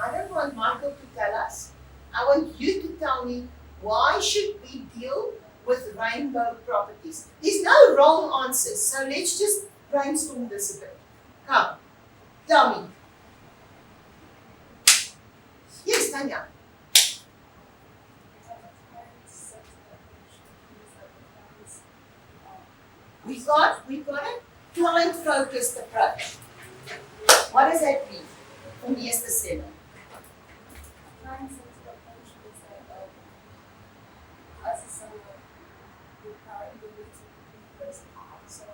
I don't want Michael to tell us. I want you to tell me, why should we deal with rainbow properties? There's no wrong answers, so let's just brainstorm this a bit. Come, tell me. Yes, Tanya. We got a client-focused approach. What does that mean for me as the seller? Client-centered approach is that as a seller, you are able to first so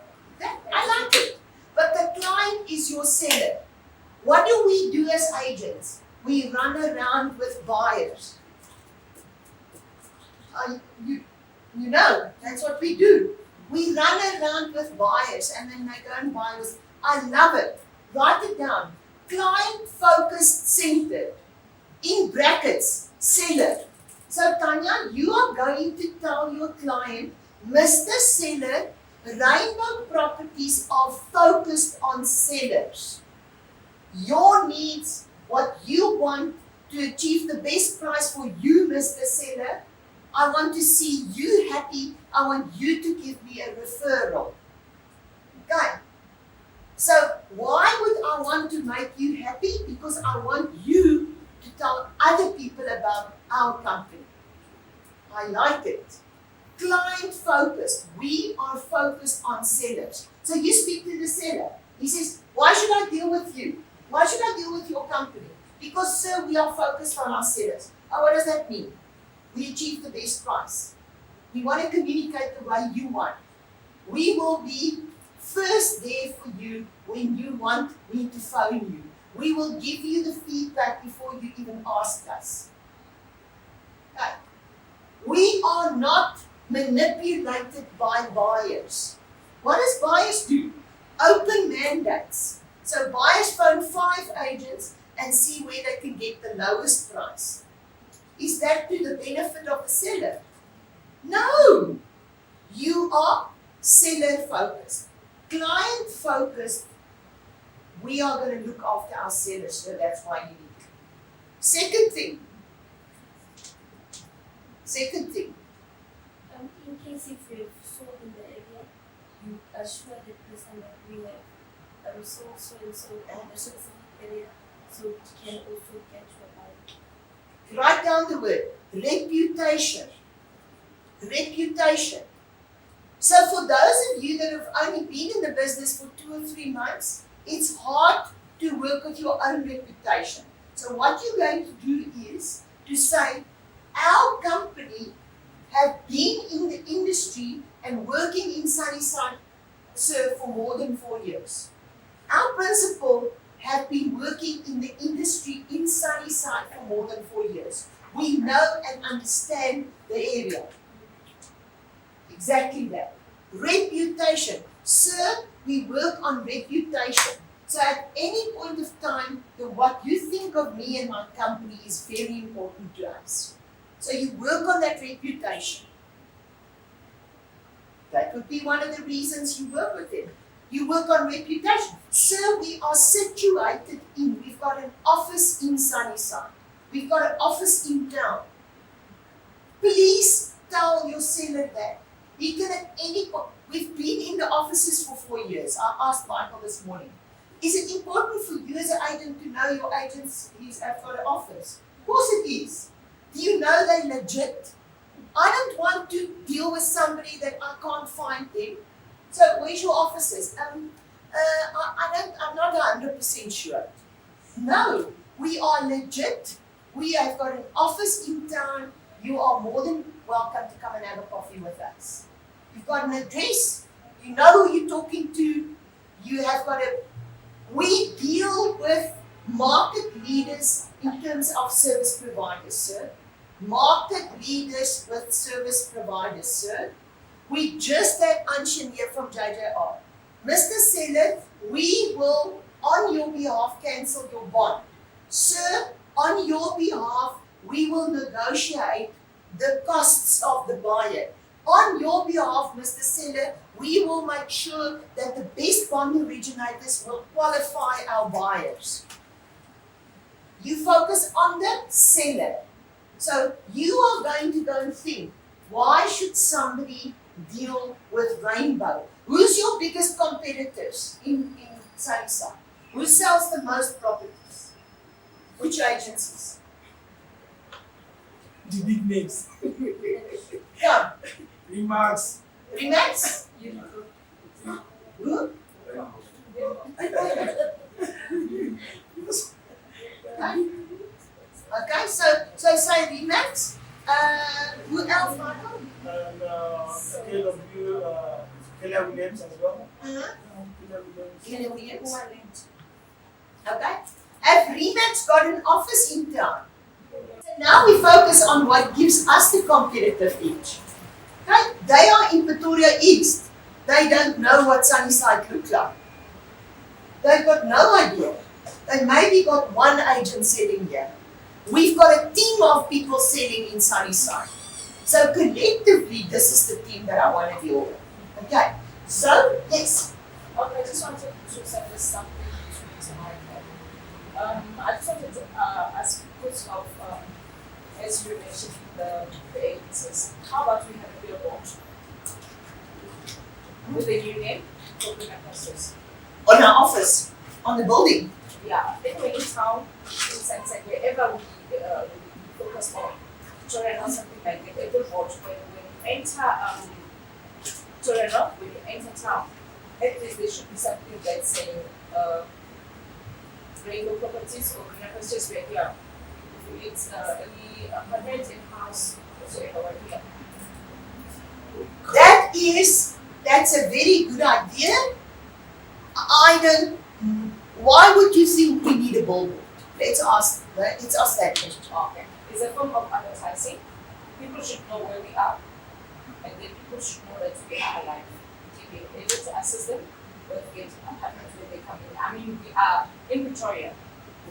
I like it. But the client is your seller. What do we do as agents? We run around with buyers. You know, that's what we do. We run around with buyers and then they go and buy us. I love it. Write it down. Client-focused centered. In brackets, seller. So Tanya, you are going to tell your client, Mr. Seller, rainbow properties are focused on sellers. Your needs, what you want to achieve the best price for you, Mr. Seller. I want to see you happy. I want you to give me a referral. Okay. So why would I want to make you happy? Because I want you to tell other people about our company. I like it. Client focused. We are focused on sellers. So you speak to the seller. He says, why should I deal with you? Why should I deal with your company? Because, sir, we are focused on our sellers. Oh, what does that mean? We achieve the best price. We want to communicate the way you want. We will be first there for you when you want me to phone you. We will give you the feedback before you even ask us. Okay. We are not manipulated by buyers. What does buyers do? Open mandates. So buyers phone 5 agents and see where they can get the lowest price. Is that to the benefit of the seller? No. You are seller focused. Client focused. We are going to look after our sellers, so that's why you need it. Second thing. in case if we've sold in the area, you assure the person that we have sold so and so in a specific area, so it can also get your buyer. Write down the word reputation. Reputation. So for those of you that have only been in the business for 2 or 3 months, it's hard to work with your own reputation. So what you're going to do is to say, our company have been in the industry and working in Sunnyside, sir, for more than 4 years. Our principal have been working in the industry in Sunnyside for more than 4 years. We know and understand the area. Exactly that. Reputation. Sir, we work on reputation. So at any point of time, what you think of me and my company is very important to us. So you work on that reputation. That would be one of the reasons you work with them. You work on reputation. Sir, we are situated we've got an office in Sunnyside. We've got an office in town. Please tell your seller that. He can at any point. We've been in the offices for 4 years. I asked Michael this morning. Is it important for you as an agent to know your agents have got an office? Of course it is. Do you know they're legit? I don't want to deal with somebody that I can't find them. So where's your offices? I'm not 100% sure. No, we are legit. We have got an office in town. You are more than welcome to come and have a coffee with us. You've got an address. You know who you're talking to. You have got we deal with market leaders in terms of service providers, sir. Market leaders with service providers, sir. We just had Anshin here from JJR. Mr. Seller, we will, on your behalf, cancel your bond. Sir, on your behalf, we will negotiate the costs of the buyer. On your behalf, Mr. Seller, we will make sure that the best bond originators will qualify our buyers. You focus on the seller. So you are going to go and think, why should somebody deal with Rainbow? Who's your biggest competitors in Sunnyside? Who sells the most properties? Which agencies? The big names. Come, Remarks. Remax? Who? Okay, so say Remax. Who else, Michael? And Keller Williams as well. Keller Williams. Keller Williams. Okay. Have Remax got an office in town? So now we focus on what gives us the competitive edge. Okay? They are in Pretoria East. They don't know what Sunnyside looks like. They've got no idea. They maybe got one agent selling here. We've got a team of people selling in Sunnyside. So collectively, this is the team that I want to deal with. Okay? So, yes. Okay, I just wanted to suggest something to Michael. I just wanted to ask because of, as you mentioned, the agencies, how about we have a billboard with a new name for the investors? On our office, on the building. Yeah, anyway, in town, in Sunset, wherever we focus on, Torino, something like that, a billboard when you enter Torino, when you enter town, at least there should be something that's saying Rainbow Properties or Green Pastures where we are. If it's any apartment in house, whatsoever we're here. That's a very good idea. Why would you think we need a billboard? Let's ask that question. Okay. It's a form of advertising. People should know where we are, and then people should know that we are alive. To be able to assist them with it apartments when they come in. I mean, we are in Victoria,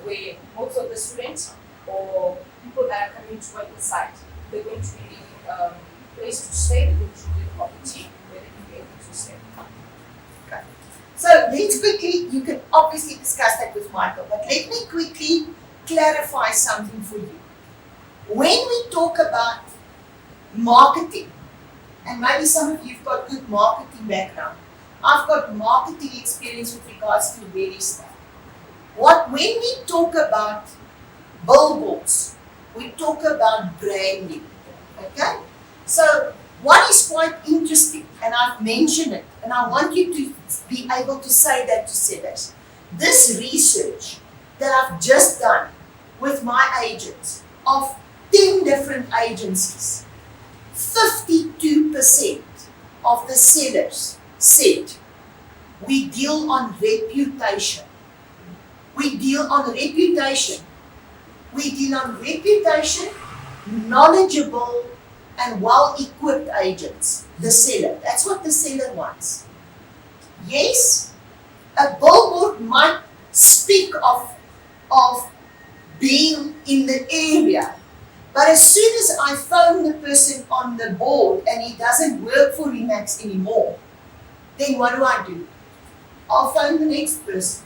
where most of the students or people that are coming to work inside, they're going to be place to stay, they're going to be property where they can be able to stay. So let's quickly, you can obviously discuss that with Michael, but let me quickly clarify something for you. When we talk about marketing, and maybe some of you have got good marketing background, I've got marketing experience with regards to various stuff. When we talk about billboards, we talk about branding, okay? So what is quite interesting, and I've mentioned it, and I want you to be able to say that to sellers. This research that I've just done with my agents of 10 different agencies, 52% of the sellers said we deal on reputation. We deal on reputation. We deal on reputation, knowledgeable and well-equipped agents, the seller. That's what the seller wants. Yes, a billboard might speak of being in the area, but as soon as I phone the person on the board and he doesn't work for Remax anymore, then what do? I'll phone the next person.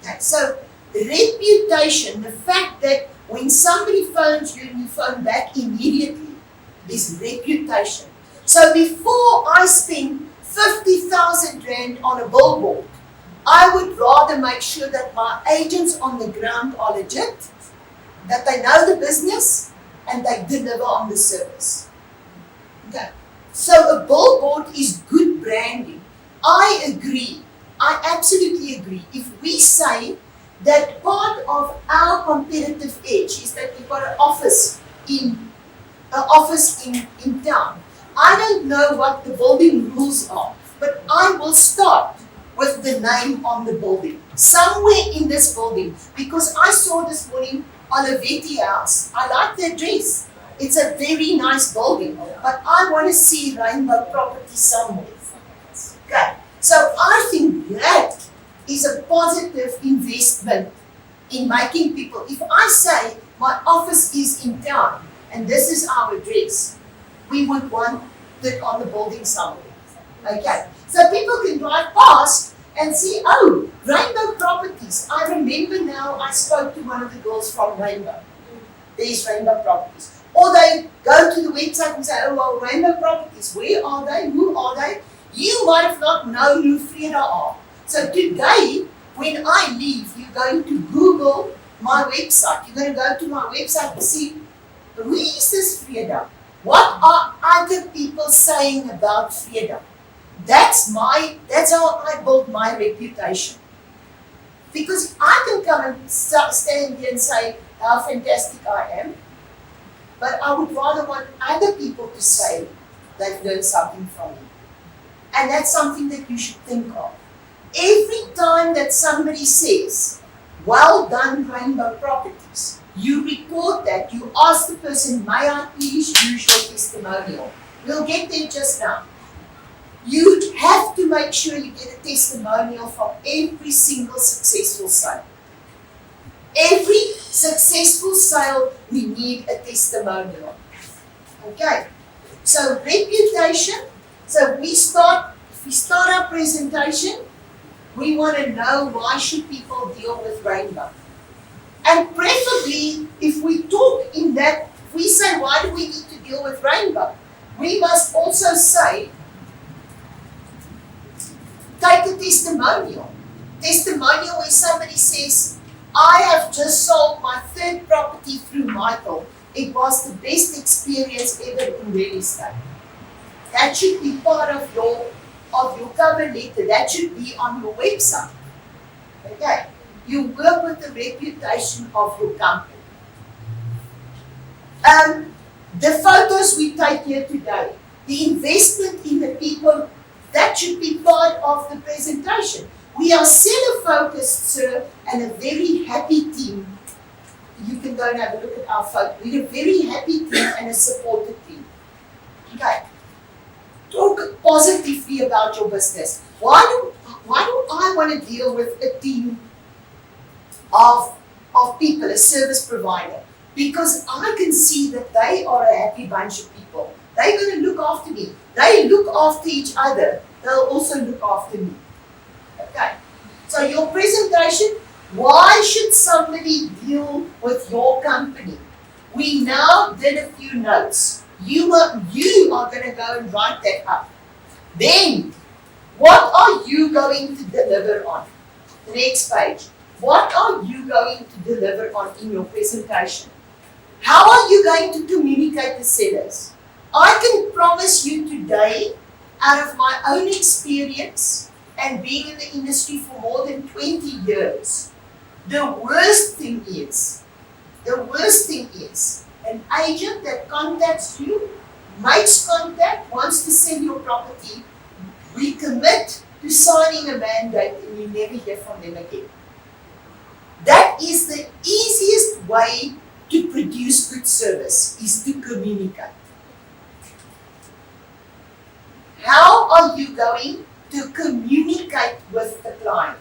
Okay, so reputation, the fact that when somebody phones you and you phone back immediately, is reputation. So before I spend 50,000 Rand on a billboard, I would rather make sure that my agents on the ground are legit, that they know the business, and they deliver on the service. Okay. So a billboard is good branding. I agree. I absolutely agree. If we say that part of our competitive edge is that we've got an office in town. I don't know what the building rules are, but I will start with the name on the building. Somewhere in this building, because I saw this morning Oladeji House. I like the address. It's a very nice building, but I want to see Rainbow Property somewhere. Okay, so I think that is a positive investment in making people. If I say my office is in town, and this is our address, we would want it on the building somewhere. Okay, so people can drive past and see, oh, Rainbow Properties. I remember now I spoke to one of the girls from Rainbow. There's Rainbow Properties. Or they go to the website and say, oh, well, Rainbow Properties, where are they? Who are they? You might have not known who Freda are. So today, when I leave, you're going to Google my website. You're going to go to my website and see, who is this Freda? What are other people saying about Freda? That's how I build my reputation. Because I can come and stand here and say how fantastic I am, but I would rather want other people to say they've learned something from me. And that's something that you should think of. Every time that somebody says, well done Rainbow Properties, you record that, you ask the person, may I please use your testimonial? We'll get there just now. You have to make sure you get a testimonial from every single successful sale. Every successful sale, we need a testimonial. Okay, so reputation. So if we start our presentation, we want to know why should people deal with Rainbow. And preferably, if we talk in that, if we say why do we need to deal with Rainbow, we must also say, take a testimonial. Testimonial where somebody says, I have just sold my third property through Michael. It was the best experience ever in real estate. That should be part of your cover letter. That should be on your website. Okay. You work with the reputation of your company. The photos we take here today, the investment in the people, that should be part of the presentation. We are seller focused, sir, and a very happy team. You can go and have a look at our photo. We're a very happy team and a supported team. Okay. Talk positively about your business. Why do I want to deal with a team of people, a service provider? Because I can see that they are a happy bunch of people. They're going to look after me. They look after each other. They'll also look after me. Okay. So your presentation, why should somebody deal with your company? We now did a few notes. You are going to go and write that up. Then, what are you going to deliver on? The next page. What are you going to deliver on in your presentation? How are you going to communicate with sellers? I can promise you today, out of my own experience and being in the industry for more than 20 years, the worst thing is an agent that contacts you, makes contact, wants to sell your property, we commit to signing a mandate and you never hear from them again. That is the easiest way to produce good service, is to communicate. How are you going to communicate with the client?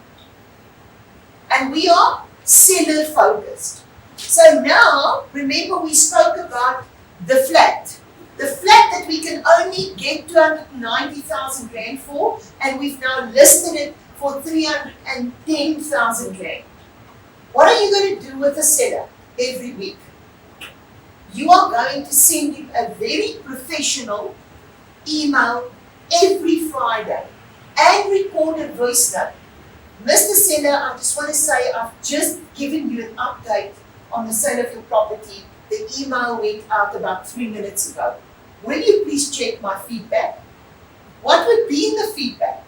And we are seller focused. So now, remember we spoke about the flat. The flat that we can only get 290,000 Rand for, and we've now listed it for 310,000 Rand. What are you going to do with the seller every week? You are going to send him a very professional email every Friday and record a voice note. Mr. Seller, I just want to say I've just given you an update on the sale of your property. The email went out about 3 minutes ago. Will you please check my feedback? What would be in the feedback?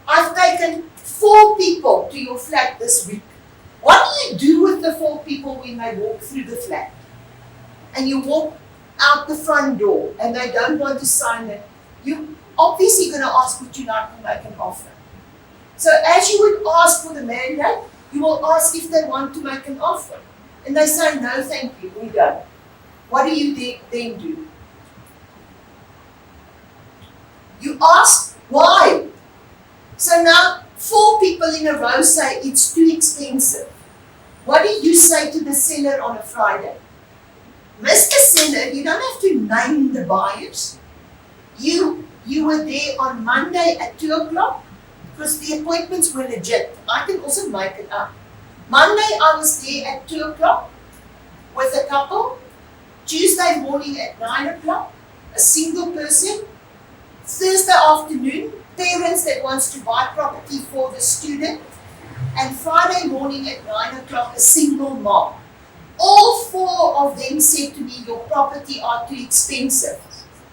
I've taken 4 people to your flat this week. What do you do with the 4 people when they walk through the flat? And you walk out the front door and they don't want to sign it. You're obviously going to ask, would you like to make an offer? So as you would ask for the mandate, you will ask if they want to make an offer. And they say, no, thank you, we don't. What do you then do? You ask, why? So now 4 people in a row say it's too expensive. What do you say to the seller on a Friday? Mr. Seller, you don't have to name the buyers. You were there on Monday at 2 o'clock. because the appointments were legit. I can also make it up. Monday I was there at 2 o'clock with a couple. Tuesday morning at 9 o'clock, a single person. Thursday afternoon, parents that wants to buy property for the student. And Friday morning at 9 o'clock, a single mom. All four of them said to me, your property are too expensive.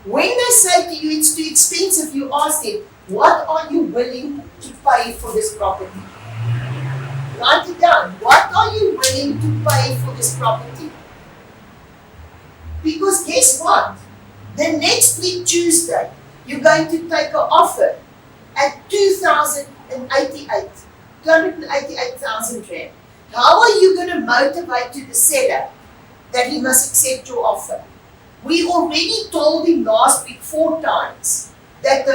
When they say to you it's too expensive, you ask them, what are you willing to pay for this property? Write it down. What are you willing to pay for this property? Because guess what? The next week, Tuesday, you're going to take an offer at 288,000 rand. How are you going to motivate to the seller that he must accept your offer? We already told him last week 4 times that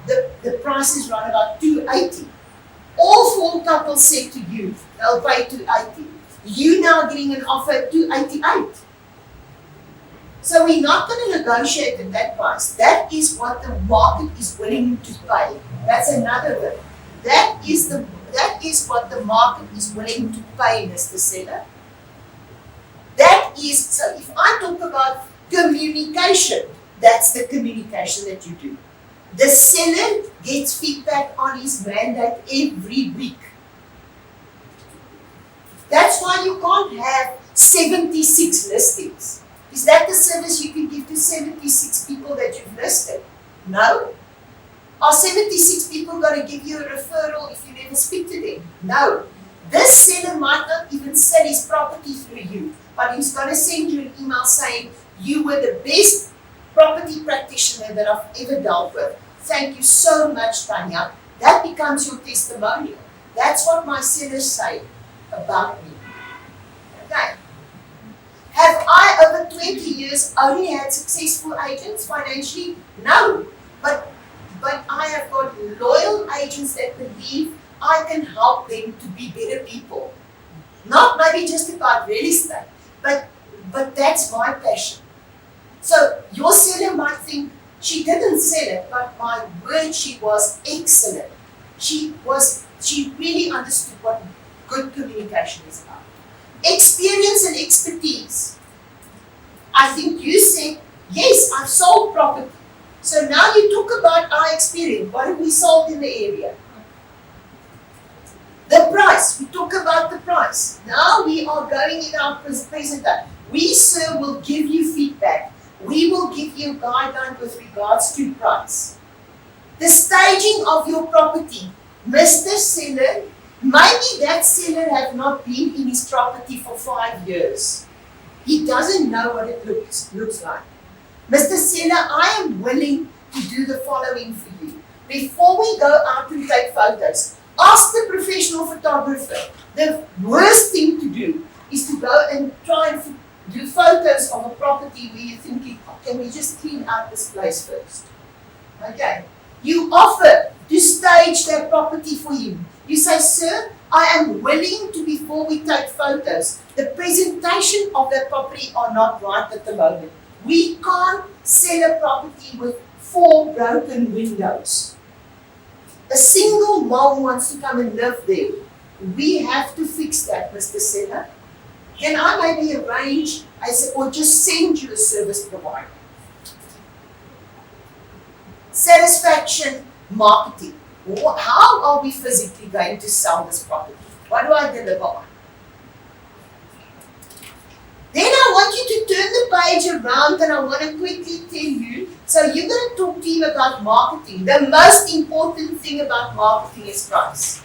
the price is around about 280. All 4 couples said to you, they'll pay 280. You now getting an offer at 288. So we're not going to negotiate at that price. That is what the market is willing to pay. That's another word. That is what the market is willing to pay, Mr. Seller. That is, so if I talk about communication, that's the communication that you do. The seller gets feedback on his mandate every week. That's why you can't have 76 listings. Is that the service you can give to 76 people that you've listed? No. Are 76 people going to give you a referral if you never speak to them? No. This seller might not even sell his property through you, but he's going to send you an email saying, you were the best property practitioner that I've ever dealt with. Thank you so much, Tanya. That becomes your testimonial. That's what my sellers say about me. Okay. Have I, over 20 years, only had successful agents financially? No. But I have got loyal agents that believe I can help them to be better people. Not maybe just about real estate, but that's my passion. So your seller might think, she didn't sell it, but my word, she was excellent. She really understood what good communication is about. Experience and expertise. I think you said, yes, I've sold property. So now you talk about our experience. What have we sold in the area? The price. We talk about the price. Now we are going in our presentation. We, sir, will give you feedback. We will give you a guideline with regards to price. The staging of your property. Mr. Seller, maybe that seller has not been in his property for 5 years. He doesn't know what it looks like. Mr. Seller, I am willing to do the following for you. Before we go out and take photos, ask the professional photographer. The worst thing to do is to go and try and do photos of a property where you're thinking, can we just clean out this place first? Okay. You offer to stage that property for him. You say, sir, I am willing to, before we take photos, the presentation of that property are not right at the moment. We can't sell a property with 4 broken windows. A single mom wants to come and live there. We have to fix that, Mr. Seller. Can I maybe arrange, or just send you a service provider? Satisfaction marketing. How are we physically going to sell this property? What do I deliver on? Then I want you to turn the page around and I want to quickly tell you, so you're going to talk to him about marketing. The most important thing about marketing is price.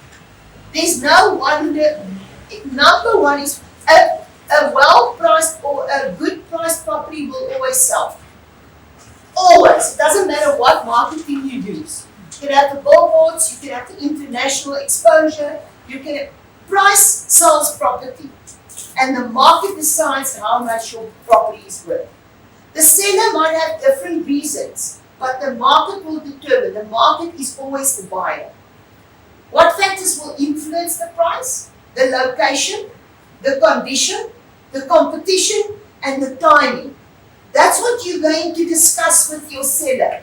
There's no wonder. Number one is a well-priced or a good-priced property will always sell. Always. It doesn't matter what marketing you use. You can have the billboards, you can have the international exposure, price sells property. And the market decides how much your property is worth. The seller might have different reasons, but the market will determine. The market is always the buyer. What factors will influence the price? The location, the condition, the competition, and the timing. That's what you're going to discuss with your seller.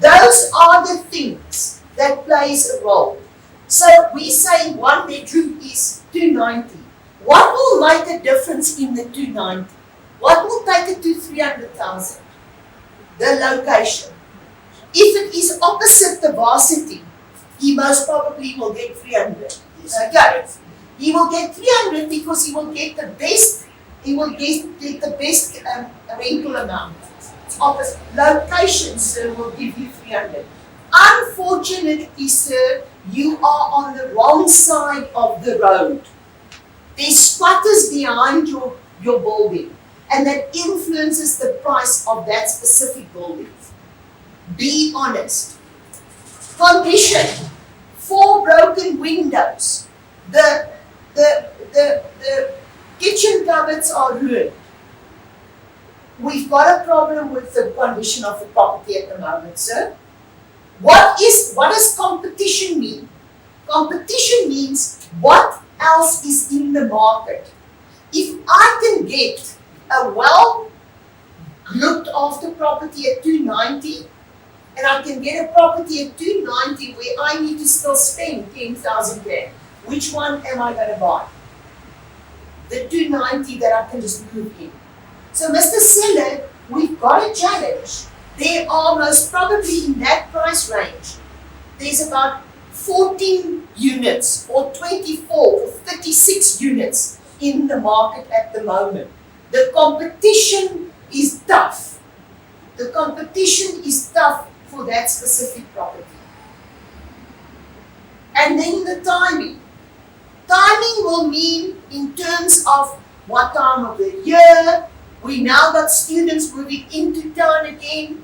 Those are the things that plays a role. So we say 1 bedroom is 290. What will make a difference in the 290? What will take it to 300,000? The location. If it is opposite the varsity, he most probably will get 300. Okay. He will get 300 because he will get the best. He will get the best rental amount. It's opposite. Location, sir, will give you 300. Unfortunately, sir, you are on the wrong side of the road. There's squatters behind your building, and that influences the price of that specific building. Be honest. Condition: 4 broken windows. The kitchen cupboards are ruined. We've got a problem with the condition of the property at the moment, sir. What does competition mean? Competition means what else is in the market. If I can get a well looked after property at 290, and I can get a property at 290 where I need to still spend 10,000 rand, which one am I going to buy? The 290 that I can just move in. So, Mr. Seller, we've got a challenge. There are most probably in that price range, there's about 14 units or 24 or 36 units in the market at the moment. The competition is tough. The competition is tough for that specific property. And then the timing. Timing will mean in terms of what time of the year. We now got students moving into town again.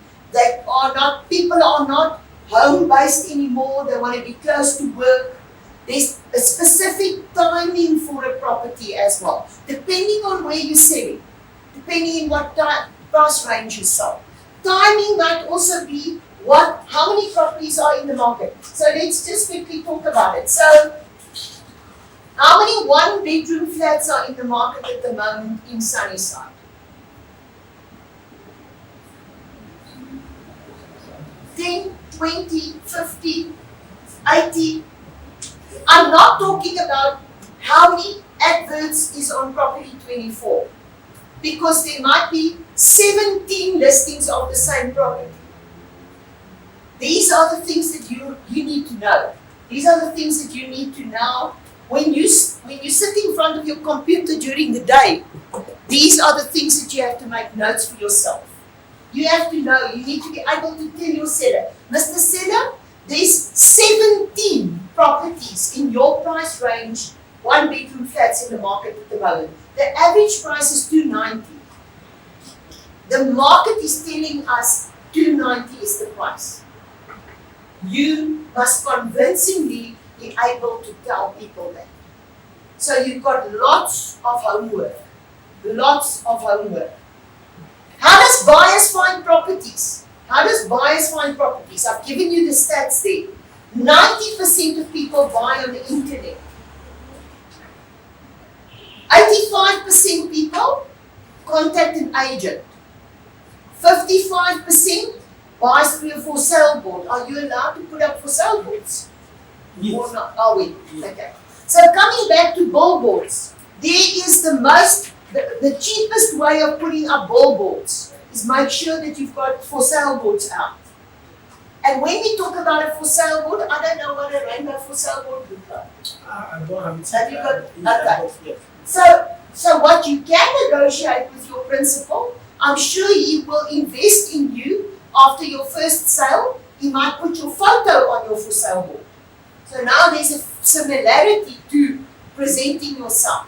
People are not home-based anymore. They want to be close to work. There's a specific timing for a property as well, depending on where you're selling, depending on what price range you sell. Timing might also be how many properties are in the market. So let's just quickly talk about it. So, how many 1-bedroom flats are in the market at the moment in Sunnyside? 10, 20, 50, 80. I'm not talking about how many adverts is on property 24, because there might be 17 listings of the same property. These are the things that you need to know. These are the things that you need to know when you sit in front of your computer during the day. These are the things that you have to make notes for yourself. You have to know, you need to be able to tell your seller, Mr. Seller, there's 17 properties in your price range, 1-bedroom flats in the market at the moment. The average price is 290. The market is telling us 290 is the price. You must convincingly be able to tell people that. So you've got lots of homework. Lots of homework. How does buyers find properties? I've given you the stats there. 90% of people buy on the internet. 85% people contact an agent. 55% buys through a for sale board. Are you allowed to put up for sale boards? Yes. Or not? Are we? Okay. So coming back to billboards, there is the cheapest way of putting up billboards is make sure that you've got for sale boards out. And when we talk about a for sale board, I don't know what a rainbow for sale board looks like. I don't have it. Have you got? Okay. Yes. So what you can negotiate with your principal, I'm sure he will invest in you after your first sale. He might put your photo on your for sale board. So now there's a similarity to presenting yourself.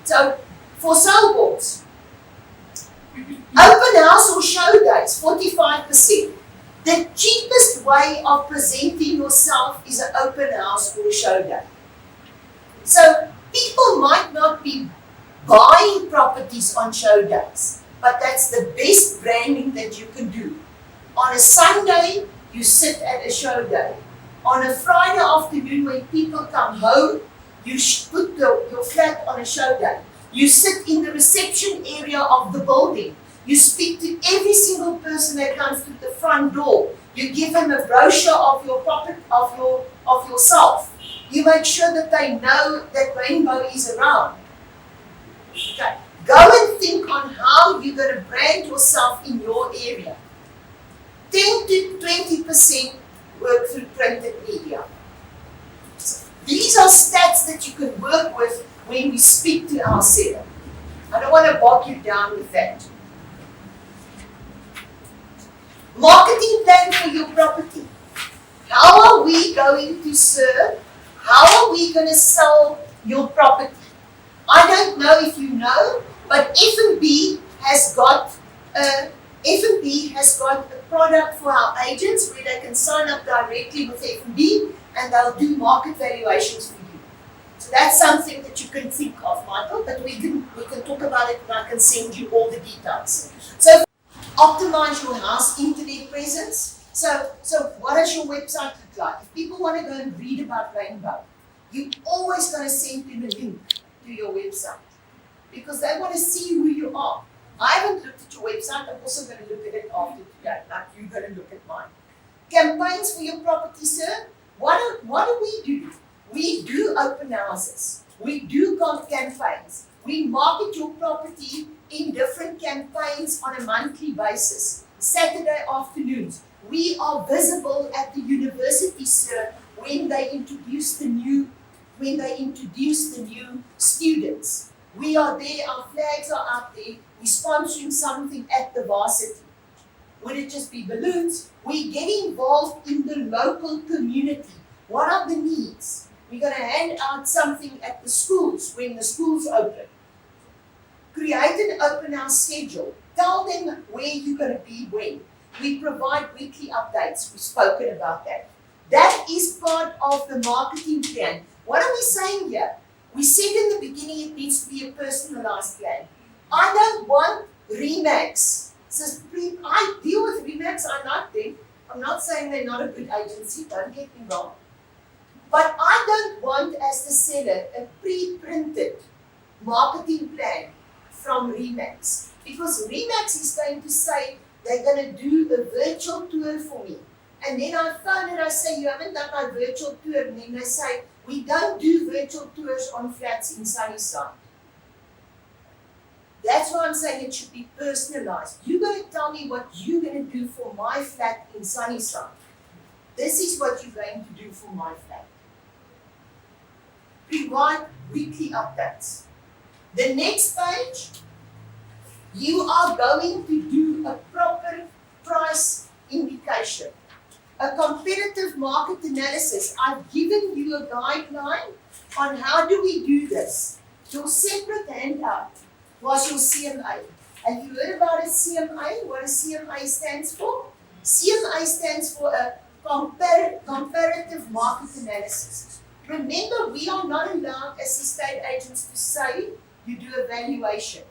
So for sale boards, open house or show days, 45%. The cheapest way of presenting yourself is an open house or a show day. So people might not be buying properties on show days, but that's the best branding that you can do. On a Sunday, you sit at a show day. On a Friday afternoon when people come home, you put your flat on a show day. You sit in the reception area of the building. You speak to every single person that comes through the front door. You give them a brochure of your property, of yourself. You make sure that they know that rainbow is around. Okay. Go and think on how you're going to brand yourself in your area. 10 to 20% work through printed media. So these are stats that you can work with when we speak to our seller. I don't want to bog you down with that. Marketing plan for your property. How are we going to serve? How are we going to sell your property? I don't know if you know, but F&B has got a product for our agents where they can sign up directly with F&B and they'll do market valuations for you. So that's something that you can think of, Michael, but we can talk about it and I can send you all the details. So optimize your house internet presence. So what does your website look like? If people want to go and read about Rainbow, you're always going to send them a link to your website because they want to see who you are. I haven't looked at your website. I'm also going to look at it after today, like you're going to look at mine. Campaigns for your property, sir. What do we do? We do open houses. We do campaigns. We market your property in different campaigns on a monthly basis. Saturday afternoons. We are visible at the university, sir, when they introduce the new students. We are there, our flags are out there, we're sponsoring something at the varsity. Would it just be balloons? We get involved in the local community. What are the needs? We're going to hand out something at the schools when the schools open. Create an open house schedule. Tell them where you're going to be when. We provide weekly updates. We've spoken about that. That is part of the marketing plan. What are we saying here? We said in the beginning it needs to be a personalized plan. I don't want Remax. So I deal with Remax, I like them. I'm not saying they're not a good agency, don't get me wrong. But I don't want, as the seller, a pre-printed marketing plan from Remax. Because Remax is going to say they're going to do a virtual tour for me. And then I phone and I say, you haven't done my virtual tour. And then they say, we don't do virtual tours on flats in Sunnyside. That's why I'm saying it should be personalized. You're going to tell me what you're going to do for my flat in Sunnyside. This is what you're going to do for my flat. Provide weekly updates. The next page, you are going to do a proper price indication. A competitive market analysis. I've given you a guideline on how do we do this. Your separate handout was your CMA. Have you heard about a CMA? What a CMA stands for? CMA stands for a comparative market analysis. Remember, we are not allowed as estate agents to say you do a valuation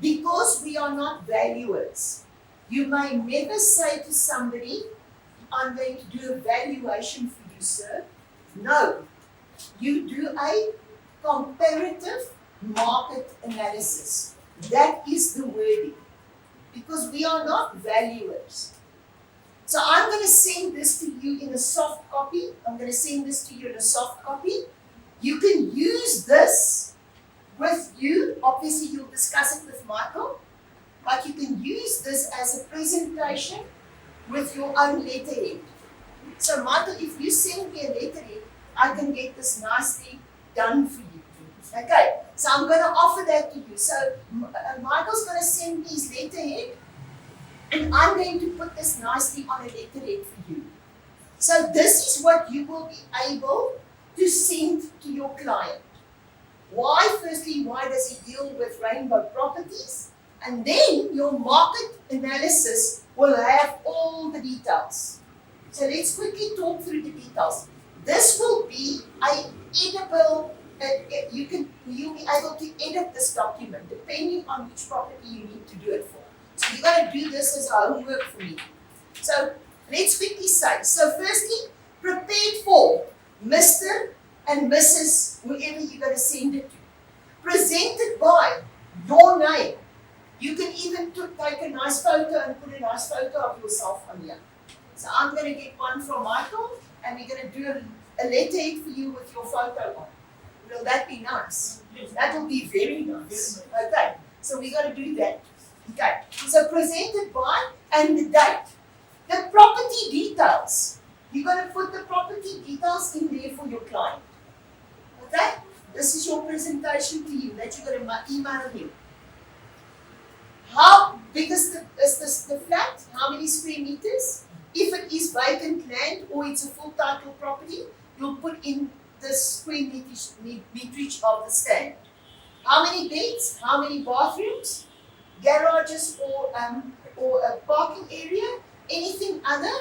because we are not valuers. You may never say to somebody, I'm going to do a valuation for you, sir. No, you do a comparative market analysis. That is the wording, because we are not valuers. So I'm going to send this to you in a soft copy. You can use this with you. Obviously, you'll discuss it with Michael, but you can use this as a presentation with your own letterhead. So Michael, if you send me a letterhead, I can get this nicely done for you. Okay, so I'm going to offer that to you. So Michael's going to send me his letterhead, and I'm going to put this nicely on a letterhead for you. So this is what you will be able to send to your client. Why? Firstly, why does he deal with Rainbow Properties? And then your market analysis will have all the details. So let's quickly talk through the details. This will be an editable, you'll be able to edit this document depending on which property you need to do it for. So you're going to do this as homework for me. So let's quickly say, so firstly, prepared for Mr. and Mrs. whoever you're going to send it to. Presented by your name. You can even take a nice photo and put a nice photo of yourself on here. So I'm going to get one from Michael, and we're going to do a letterhead for you with your photo on. Will that be nice? That will be very nice. Okay, so we got to do that. Okay, so presented by and the date. The property details. You're going to put the property details in there for your client. Okay, this is your presentation to you that you're going to email him. How big is the flat? How many square meters? If it is vacant land or it's a full title property, you'll put in the square meterage of the stand. How many beds? How many bathrooms? Garages or a parking area? Anything other?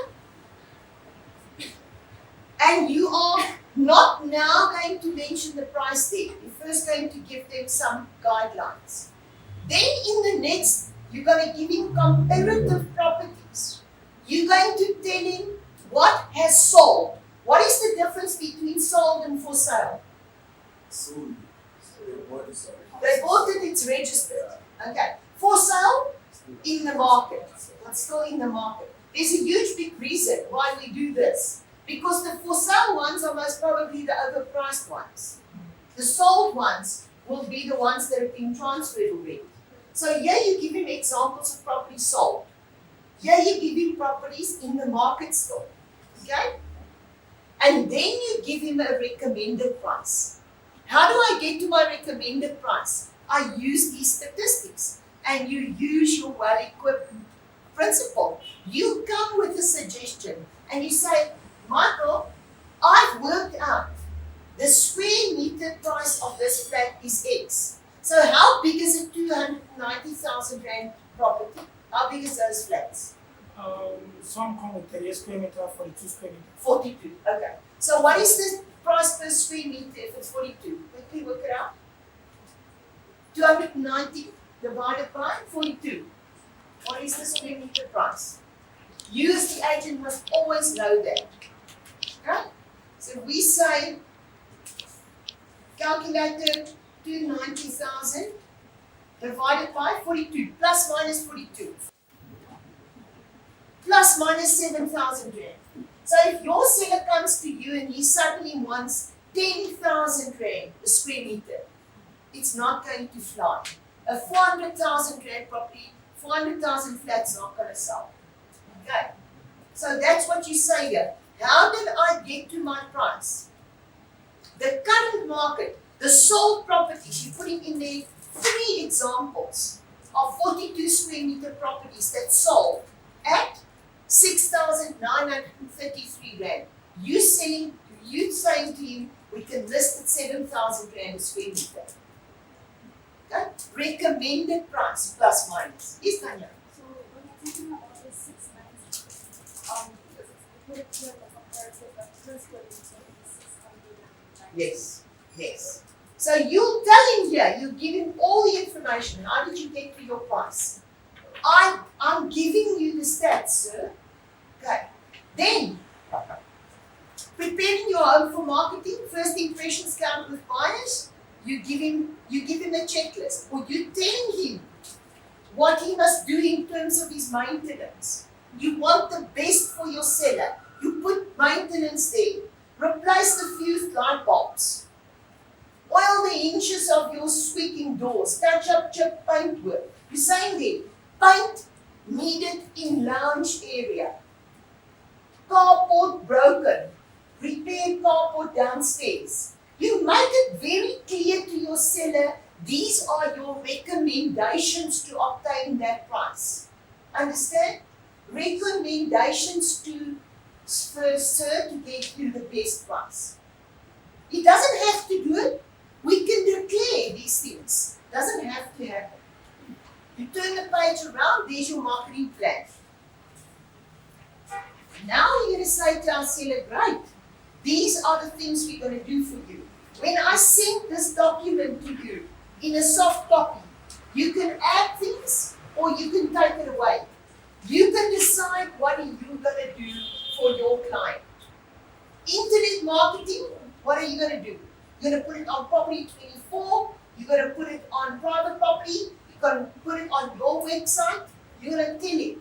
And you are not now going to mention the price there. You're first going to give them some guidelines. Then in the next, you're going to give him comparative properties. You're going to tell him what has sold. What is the difference between sold and for sale? Sold. They bought it, it's registered. Okay. For sale, in the market. It's still in the market. There's a huge big reason why we do this. Because the for sale ones are most probably the overpriced ones. The sold ones will be the ones that have been transferred already. So here you give him examples of properties sold. Here you give him properties in the market still. Okay? And then you give him a recommended price. How do I get to my recommended price? I use these statistics. And you use your well-equipped principle. You come with a suggestion and you say, Michael, I've worked out the square meter price of this flat is X. So how big is a 290,000 rand property? How big is those flats? Some come with 30 square meter, 42 square meter. 42, okay. So what is the price per square meter if it's 42? Quickly work it out. 290 divided by 42. What is the square meter price? You as the agent must always know that. Okay? So we say, calculated 290,000 divided by 42, plus minus 42. Plus minus 7,000 rand. So if your seller comes to you and he suddenly wants 10,000 rand a square meter, it's not going to fly. A 400,000 rand property, 400,000 flats not going to sell. Okay. So that's what you say here. How did I get to my price? The current market, the sold properties, you're putting in there 3 examples of 42 square meter properties that sold at 6,933 rand. You saying to him, we can list at 7,000 rand a square meter. Okay? Recommended price plus minus. Yes, Tanya? So when you're talking about the 6 months, because it's very clear the comparative that first one is 690. Yes. So you tell him here, you give him all the information. How did you get to your price? I'm giving you the stats, sir. Okay. Then, preparing your home for marketing, first impressions count with buyers. You give him a checklist, or you tell him what he must do in terms of his maintenance. You want the best for your seller. You put maintenance there. Replace the fused light bulbs. Oil the hinges of your squeaking doors. Touch up chip paint work. You're saying there, paint needed in lounge area. Carport broken. Repair carport downstairs. You make it very clear to your seller, these are your recommendations to obtain that price. Understand? Recommendations to sir to get you the best price. He doesn't have to do it. We can declare these things. Doesn't have to happen. You turn the page around, there's your marketing plan. Now you're going to say to our seller, great, these are the things we're going to do for you. When I send this document to you in a soft copy, you can add things or you can take it away. You can decide what are you going to do for your client. Internet marketing, what are you going to do? You're going to put it on Property 24, you're going to put it on private property, you're going to put it on your website, you're going to tell it.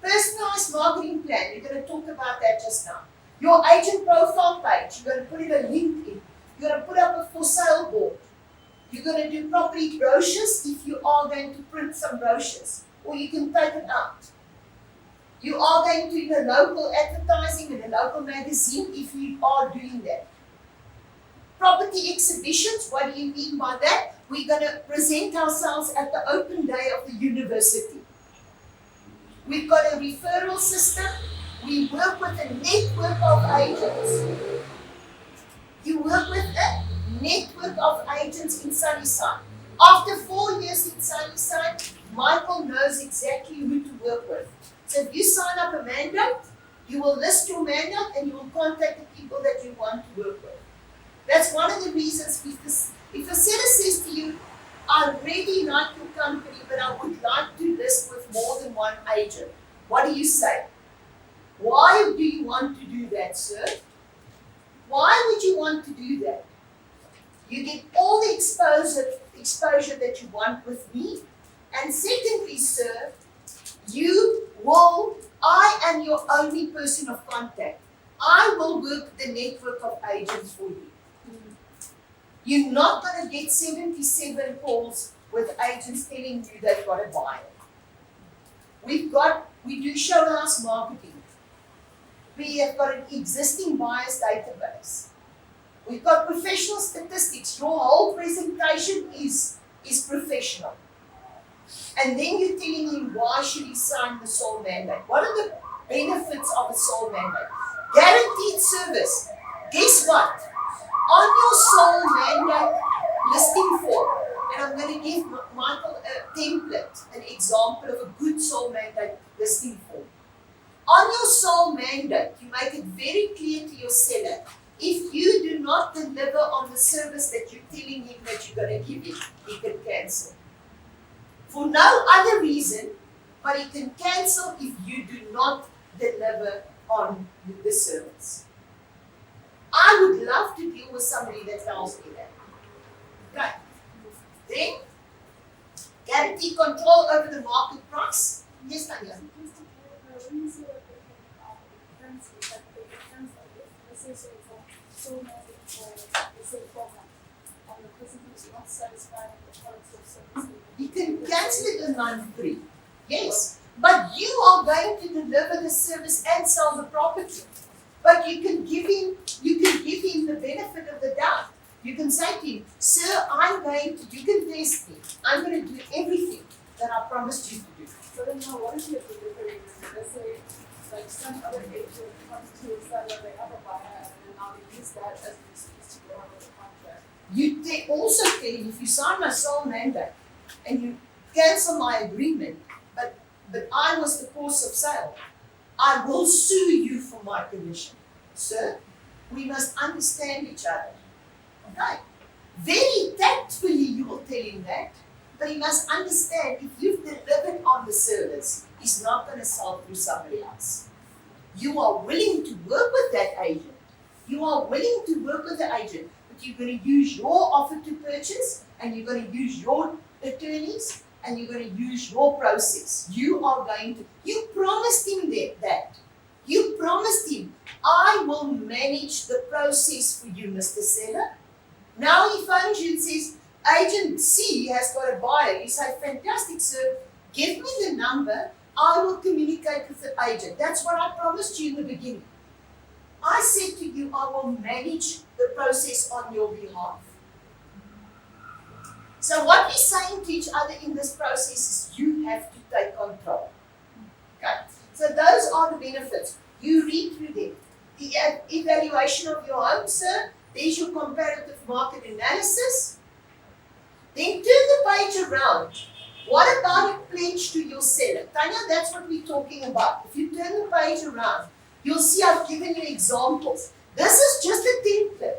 Personalized marketing plan, we're going to talk about that just now. Your agent profile page, you're going to put in a link in. You're going to put up a for sale board. You're going to do property brochures if you are going to print some brochures, or you can take it out. You are going to do local advertising in a local magazine if you are doing that. Property exhibitions, what do you mean by that? We're going to present ourselves at the open day of the university. We've got a referral system. We work with a network of agents. You work with a network of agents in Sunnyside. After 4 years in Sunnyside, Michael knows exactly who to work with. So if you sign up a mandate, you will list your mandate and you will contact the people that you want to work with. That's one of the reasons if a seller says to you, I really like your company, but I would like to list with more than one agent, what do you say? Why do you want to do that, sir? Why would you want to do that? You get all the exposure that you want with me. And secondly, sir, I am your only person of contact. I will work the network of agents for you. You're not going to get 77 calls with agents telling you they've got a buyer. We do show house marketing. We have got an existing buyers database. We've got professional statistics. Your whole presentation is professional. And then you're telling him why should he sign the sole mandate. What are the benefits of a sole mandate? Guaranteed service. Guess what? On your sole mandate listing form, and I'm going to give Michael a template, an example of a good sole mandate listing form. On your sole mandate, you make it very clear to your seller, if you do not deliver on the service that you're telling him that you're going to give him, he can cancel. For no other reason, but he can cancel if you do not deliver on the service. I would love to deal with somebody that tells me that. Right. Then, guarantee control over the market price. Yes, Tanya. When you say that they can cancel, that they can cancel it, let's say so it's so many for the same program, and the person who's not satisfied with the quality of service. You can cancel it in month 3. Yes. But you are going to deliver the service and sell the property. But you can give him the benefit of the doubt. You can say to him, sir, you can test me. I'm going to do everything that I promised you to do. So then now what is your delivery? Let's say like some other agent comes to a seller, they have a buyer, and then now they use that as an excuse to go out with a contract. You also tell him, if you sign my sole mandate and you cancel my agreement, but I was the cause of sale, I will sue you for my commission. Sir, we must understand each other. Okay? Very tactfully you will tell him that, but he must understand if you've delivered on the service, he's not going to sell through somebody else. You are willing to work with that agent. You are willing to work with the agent, but you're going to use your offer to purchase, and you're going to use your attorneys, and you're going to use your process. You promised him that. You promised him, I will manage the process for you, Mr. Seller. Now he phones you and says, Agent C has got a buyer. You say, fantastic, sir. Give me the number. I will communicate with the agent. That's what I promised you in the beginning. I said to you, I will manage the process on your behalf. So what we're saying to each other in this process is you have to take control. Okay? So those are the benefits. You read through them. The evaluation of your home, sir. There's your comparative market analysis. Then turn the page around. What about a pledge to your seller? Tanya, that's what we're talking about. If you turn the page around, you'll see I've given you examples. This is just a template.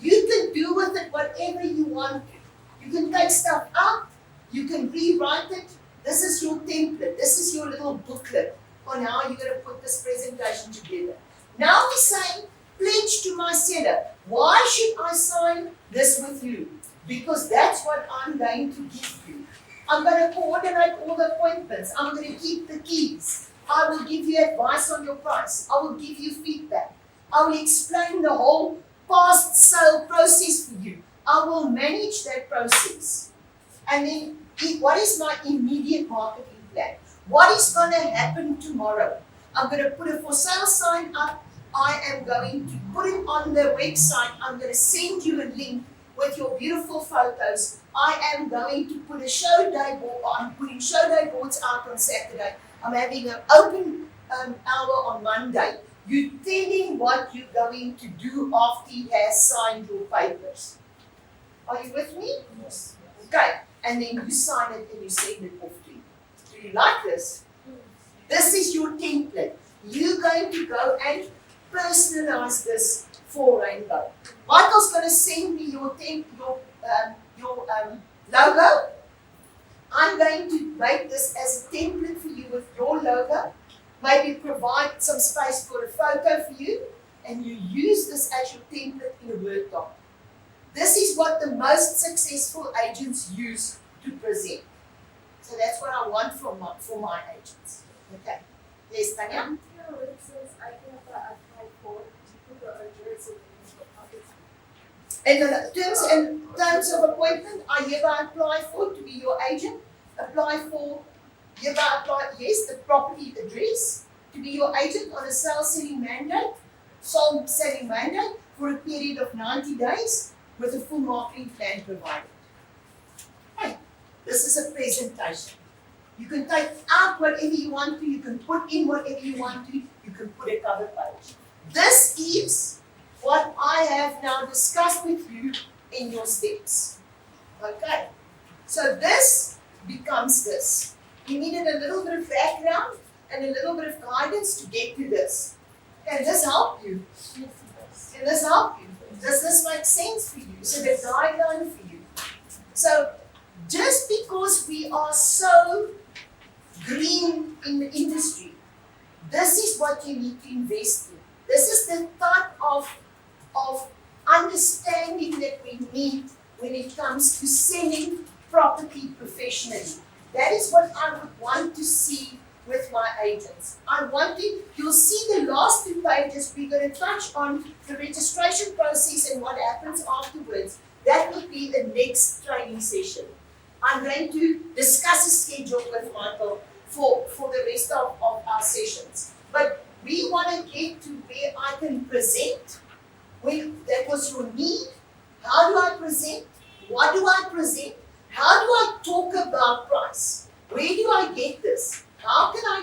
You can do with it whatever you want to. You can take stuff out. You can rewrite it. This is your template. This is your little booklet on how you're going to put this presentation together. Now we're saying, pledge to my seller. Why should I sign this with you? Because that's what I'm going to give you. I'm going to coordinate all the appointments. I'm going to keep the keys. I will give you advice on your price. I will give you feedback. I will explain the whole past sale process for you. I will manage that process. And then, what is my immediate marketing plan? What is going to happen tomorrow? I'm going to put a for sale sign up. I am going to put it on the website. I'm going to send you a link with your beautiful photos. I am going to put a show day board. I'm putting show day boards out on Saturday. I'm having an open hour on Monday. You tell him what you're going to do after he has signed your papers. Are you with me? Yes. Okay. And then you sign it and you send it off to him. Do you like this? This is your template. You're going to go and personalize this for Rainbow. Michael's going to send me your logo. I'm going to make this as a template for you with your logo. Maybe provide some space for a photo for you, and you use this as your template in a Word doc. This is what the most successful agents use to present. So that's what I want for my agents. Okay. Yes, Tanya? It says I can apply for to put the address In the terms of appointment, I hereby apply for to be your agent. Yes, the property address to be your agent on a selling mandate for a period of 90 days with a full marketing plan provided. Hey, this is a presentation. You can take out whatever you want to, you can put in whatever you want to, you can put a cover page. This is what I have now discussed with you in your steps. Okay, so this becomes this. You needed a little bit of background and a little bit of guidance to get to this. Can this help you? Can this help you? Does this make sense for you? So the guideline for you. So just because we are so green in the industry, this is what you need to invest in. This is the type of understanding that we need when it comes to selling property professionally. That is what I would want to see with my agents. You'll see the last 2 pages, we're going to touch on the registration process and what happens afterwards. That will be the next training session. I'm going to discuss a schedule with Michael for the rest of our sessions. But we want to get to where I can present. That was your need. How do I present? What do I present? How do I talk about price? Where do I get this? How do I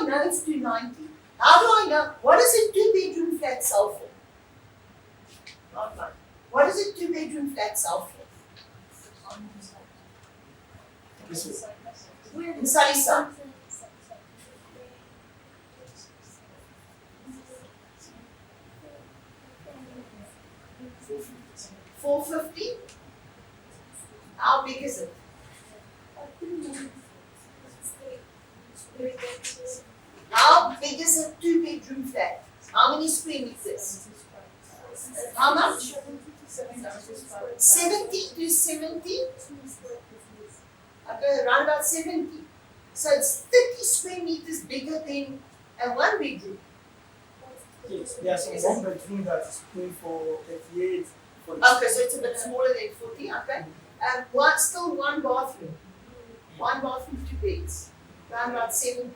know it's 290? How do I know? What does a 2-bedroom flat sell for? Not one. What does a 2-bedroom flat sell for? In Salisa. 450? How big is it? How big is a 2-bedroom flat? How many square meters? How much? 70 to 70? Okay, around about 70. So it's 30 square meters bigger than a 1-bedroom. Yes, there's some 1 bedroom that is going for 38. Okay, so it's a bit smaller than 40, okay. Still 1 bathroom. 1 bathroom, 2 beds. Around about 70.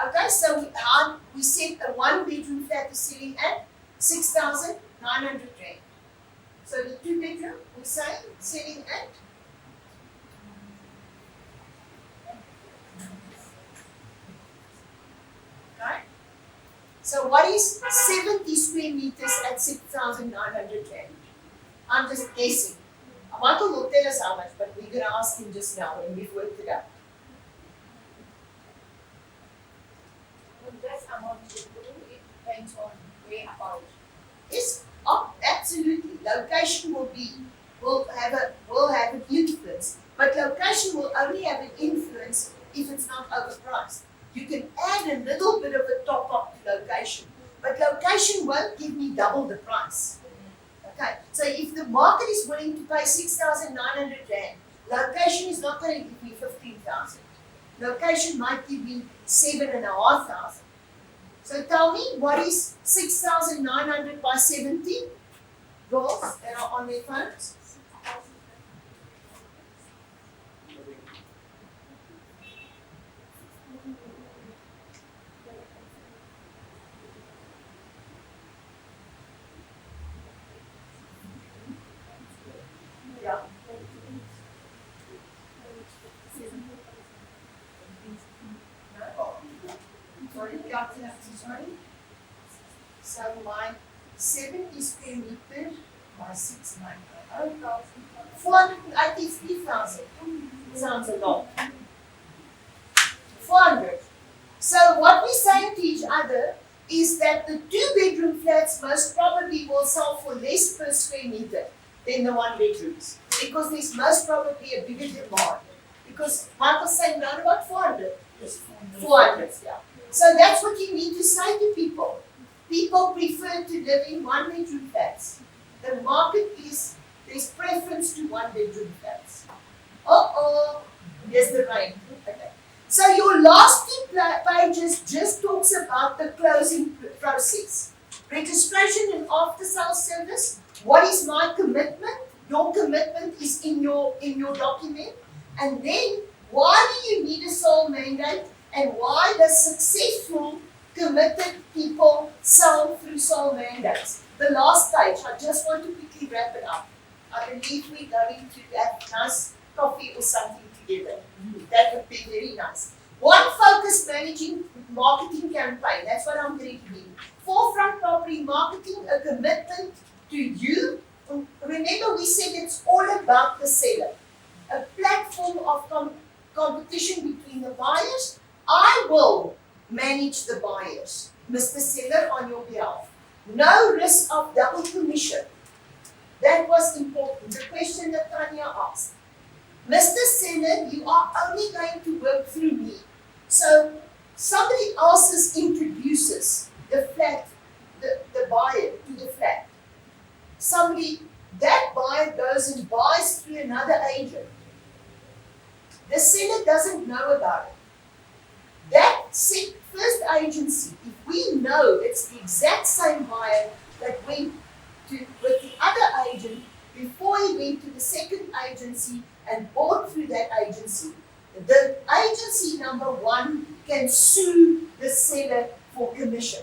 Okay, so we said a 1-bedroom flat is selling at 6,900 rand. So the 2-bedroom, we say, selling at okay. So what is 70 square meters at 6,900 rand? I'm just guessing. Michael will tell us how much, but we're going to ask him just now and we've worked it out. Well, that amount it depends on where about. Yes, absolutely. Location will have an influence, but location will only have an influence if it's not overpriced. You can add a little bit of a top up to location, but location won't give me double the price. Okay, so if the market is willing to pay 6,900 rand, location is not going to give me 15,000. Location might give me 7,500. So tell me, what is 6,900 by 70? Girls that are on their phones? Yeah. Sorry, sorry. So my 70 square meter by 6,900. 483,000. Sounds a lot. 400. So what we're saying to each other is that the 2-bedroom flats most probably will sell for less per square meter than the 1-bedrooms, because there's most probably a bigger demand. Because Michael's saying around about 400. Yes, 400, yeah. So that's what you need to say to people. People prefer to live in 1-bedroom flats. The market is, there's preference to 1-bedroom flats. Here's the rain. Okay. So your last 2 pages just talks about the closing process. Registration and after sales service. What is my commitment? Your commitment is in your document. And then, why do you need a sole mandate? And why does successful, committed people sell through sole mandates? The last page, I just want to quickly wrap it up. I believe we're going to have nice coffee or something together. That would be very nice. One focus managing marketing campaign. That's what I'm going to do. Forefront property marketing, a commitment to you. Remember, we said it's all about the seller. A platform of competition between the buyers. I will manage the buyers, Mr. Seller, on your behalf. No risk of double commission. That was important. The question that Tanya asked. Mr. Seller, you are only going to work through me. So somebody else introduces the flat, the buyer to the flat. That buyer goes and buys through another agent. The seller doesn't know about it. That first agency, if we know it's the exact same buyer that went with the other agent before he went to the second agency and bought through that agency, the agency number 1 can sue the seller for commission.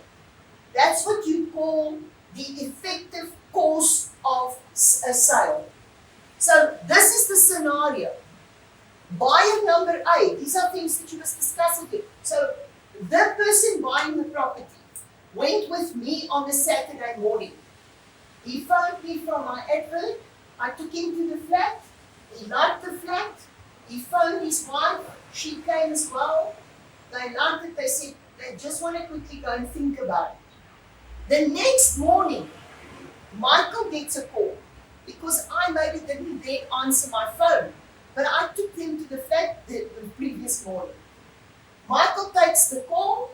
That's what you call the effective course of a sale. So this is the scenario. Buyer number 8, these are things that you must discuss with him. So the person buying the property went with me on the Saturday morning. He phoned me from my advert. I took him to the flat. He liked the flat. He phoned his wife. She came as well. They liked it. They said they just want to quickly go and think about it. The next morning, Michael gets a call because I maybe didn't dare answer my phone. But I took them to the flat the previous morning. Michael takes the call.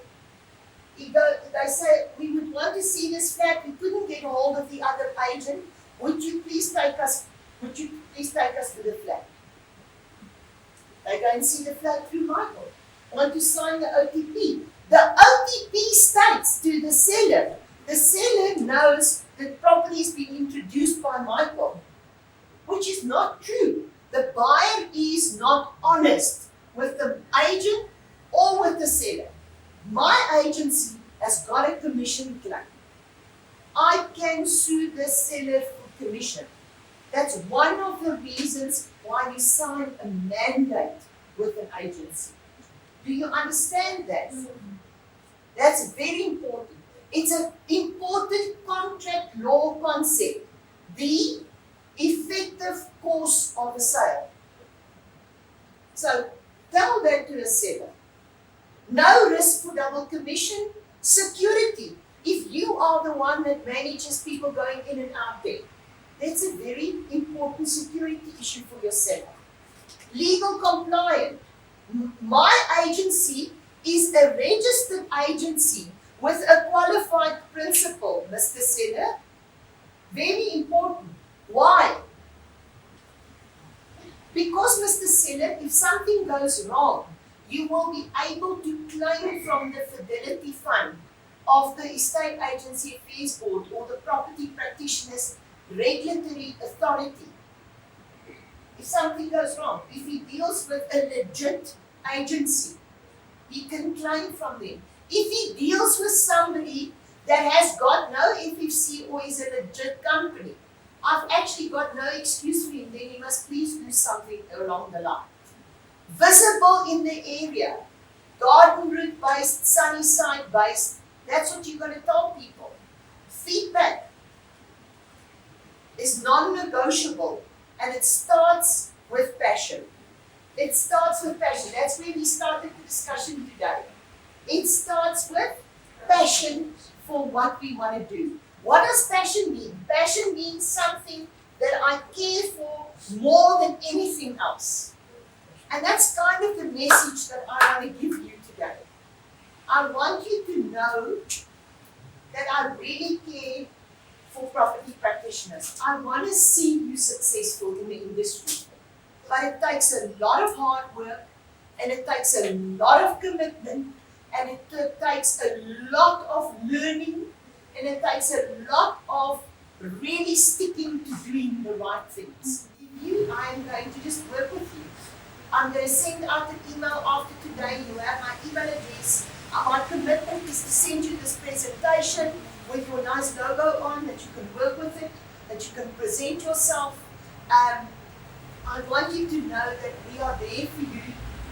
They say, we would want to see this flat. We couldn't get a hold of the other agent. Would you please take us to the flat? They go and see the flat through Michael. Want to sign the OTP. The OTP states to the seller knows that property is being introduced by Michael, which is not true. The buyer is not honest with the agent or with the seller. My agency has got a commission claim. I can sue the seller for commission. That's one of the reasons why you sign a mandate with an agency. Do you understand that? That's very important. It's an important contract law concept. The effective course of a sale. So tell that to a seller. No risk for double commission. Security. If you are the one that manages people going in and out there, that's a very important security issue for your seller. Legal compliant. My agency is a registered agency with a qualified principal, Mr. Seller. Very important. Why? Because, Mr. Seller, if something goes wrong, you will be able to claim from the Fidelity Fund of the Estate Agency Affairs Board or the Property Practitioners Regulatory Authority. If something goes wrong, if he deals with a legit agency, he can claim from them. If he deals with somebody that has got no FFC or is a legit company, I've actually got no excuse for him, then he must please do something along the line. Visible in the area, garden route based, sunny side based, that's what you're going to tell people. Feedback is non-negotiable and it starts with passion. It starts with passion. That's where we started the discussion today. It starts with passion for what we want to do. What does passion mean? Passion means something that I care for more than anything else. And that's kind of the message that I want to give you today. I want you to know that I really care for property practitioners. I want to see you successful in the industry. But it takes a lot of hard work, and it takes a lot of commitment, and it takes a lot of learning, and it takes a lot of really sticking to doing the right things. I am going to just work with you. I'm going to send out an email after today. You have my email address. My commitment is to send you this presentation with your nice logo on, that you can work with it, that you can present yourself. I want you to know that we are there for you